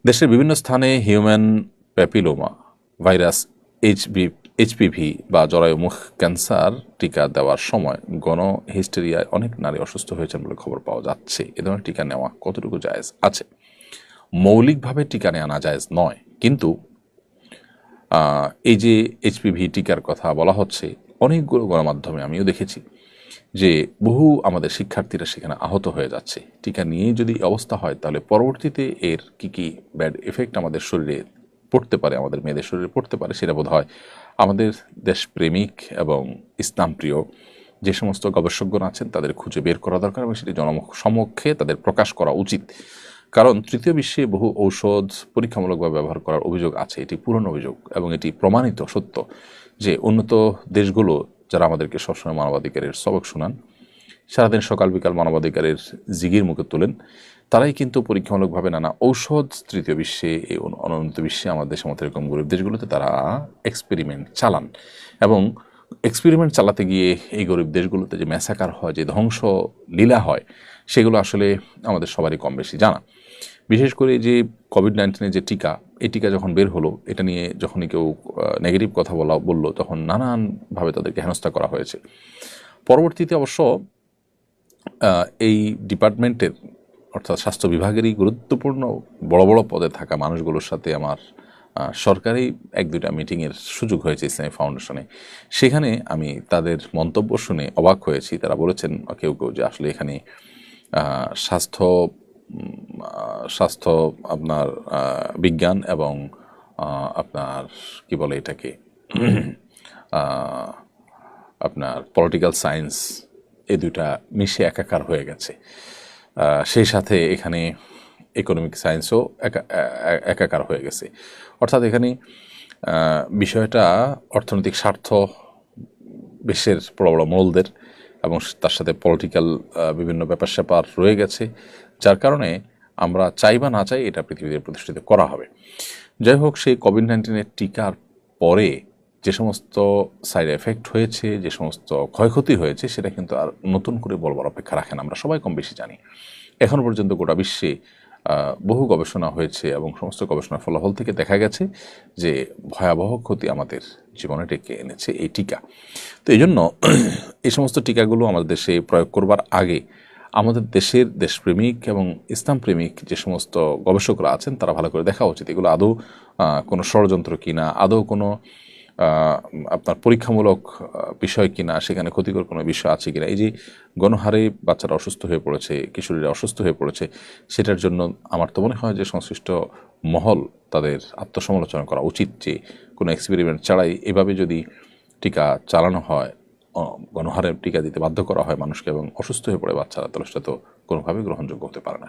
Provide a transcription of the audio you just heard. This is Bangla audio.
দেশের বিভিন্ন স্থানে হিউম্যান প্যাপিলোমা ভাইরাস এইচপিভি বা জরায়ুমুখ ক্যান্সার টিকা দেওয়ার সময় হিস্টেরিয়ায় অনেক নারী অসুস্থ হয়েছেন বলে খবর পাওয়া যাচ্ছে। এ ধরনের টিকা নেওয়া কতটুকু জায়েজ আছে? মৌলিকভাবে টিকা নেওয়া না জায়েজ নয়, কিন্তু এই যে এইচপিভি টিকার কথা বলা হচ্ছে, অনেকগুলো গণমাধ্যমে আমিও দেখেছি যে বহু আমাদের শিক্ষার্থীরা সেখানে আহত হয়ে যাচ্ছে। টিকা নিয়েই যদি অবস্থা হয়, তাহলে পরবর্তীতে এর কি ব্যাড এফেক্ট আমাদের শরীরে পড়তে পারে, আমাদের মেয়েদের শরীরে পড়তে পারে, সেটা বোধ হয় আমাদের দেশপ্রেমিক এবং ইসলামপ্রিয় যে সমস্ত গবেষকগণ আছেন তাদের খুঁজে বের করা দরকার এবং সেটি জনসমক্ষে তাদের প্রকাশ করা উচিত। কারণ তৃতীয় বিশ্বে বহু ঔষধ পরীক্ষামূলকভাবে ব্যবহার করার অভিযোগ আছে। এটি পুরনো অভিযোগ এবং এটি প্রমাণিত সত্য যে উন্নত দেশগুলো, যারা আমাদেরকে সবসময় মানবাধিকারের সবক শোনান, সারাদিন সকাল বিকাল মানবাধিকারের জিগির মুখে তোলেন, তারাই কিন্তু পরীক্ষামূলকভাবে নানা ঔষধ তৃতীয় বিশ্বে, এই অনুন্নত বিশ্বে, আমাদের দেশের মতো এরকম গরিব দেশগুলোতে তারা এক্সপেরিমেন্ট চালান। এবং এক্সপেরিমেন্ট চালাতে গিয়ে এই গরিব দেশগুলোতে যে ম্যাসাকার হয়, যে ধ্বংস লীলা হয়, সেগুলো আসলে আমাদের সবারই কম বেশি জানা। বিশেষ করে যে কোভিড-19 যে টিকা, এই টিকা যখন বের হলো, এটা নিয়ে যখনই কেউ নেগেটিভ কথা বলল, তখন নানানভাবে তাদেরকে হেনস্থা করা হয়েছে। পরবর্তীতে অবশ্য এই ডিপার্টমেন্টের, অর্থাৎ স্বাস্থ্য বিভাগেরই গুরুত্বপূর্ণ বড় বড় পদে থাকা মানুষগুলোর সাথে আমার সরকারি 1-2টা মিটিংয়ের সুযোগ হয়েছে ইসলামী ফাউন্ডেশনে। সেখানে আমি তাদের মন্তব্য শুনে অবাক হয়েছি। তারা বলেছেন কেউ যে আসলে এখানে স্বাস্থ্য স্বাস্থ্য আপনার বিজ্ঞান এবং আপনার কি বলে এটাকে আপনার পলিটিক্যাল সায়েন্স, এই দুইটা মিশে একাকার হয়ে গেছে। সেই সাথে এখানে ইকোনমিক সায়েন্সও একাকার হয়ে গেছে। অর্থাৎ এখানে বিষয়টা অর্থনৈতিক স্বার্থ বিশ্বের বড় বড় মোলদের এবং তার সাথে পলিটিক্যাল বিভিন্ন ব্যাপার স্যাপার রয়ে গেছে, যার কারণে আমরা চাই বা না চাই এটা পৃথিবীতে প্রতিষ্ঠিত করা হবে। যাই হোক, সেই কোভিড-19 টিকার পরে যে সমস্ত সাইড এফেক্ট হয়েছে, যে সমস্ত ক্ষয়ক্ষতি হয়েছে, সেটা কিন্তু আর নতুন করে বলবার অপেক্ষা রাখে না। আমরা সবাই কম বেশি জানি। এখনও পর্যন্ত গোটা বিশ্বে বহু গবেষণা হয়েছে এবং সমস্ত গবেষণার ফলাফল থেকে দেখা গেছে যে ভয়াবহ ক্ষতি আমাদের জীবনে ডেকে এনেছে এই টিকা। তো এই জন্য এই সমস্ত টিকাগুলো আমাদের দেশে প্রয়োগ করবার আগে আমাদের দেশের দেশপ্রেমিক এবং ইসলামপ্রেমিক যে সমস্ত গবেষকরা আছেন, তারা ভালো করে দেখা উচিত এগুলো আদৌ কোনো ষড়যন্ত্র কিনা, আদৌ কোনো আপনার পরীক্ষামূলক বিষয় কিনা, সেখানে ক্ষতিকর কোনো বিষয় আছে কিনা। এই যে গণহারে বাচ্চারা অসুস্থ হয়ে পড়েছে, কিশোরীরা অসুস্থ হয়ে পড়েছে, সেটার জন্য আমার তো মনে হয় যে সংশ্লিষ্ট মহল তাদের আত্মসমালোচনা করা উচিত যে কোনো এক্সপেরিমেন্ট ছাড়াই এভাবে যদি টিকা চালানো হয়, গণহারে টিকা দিতে বাধ্য করা হয় মানুষকে এবং অসুস্থ হয়ে পড়ে বাচ্চারা, তাহলে সেটা তো কোনোভাবেই গ্রহণযোগ্য হতে পারে না।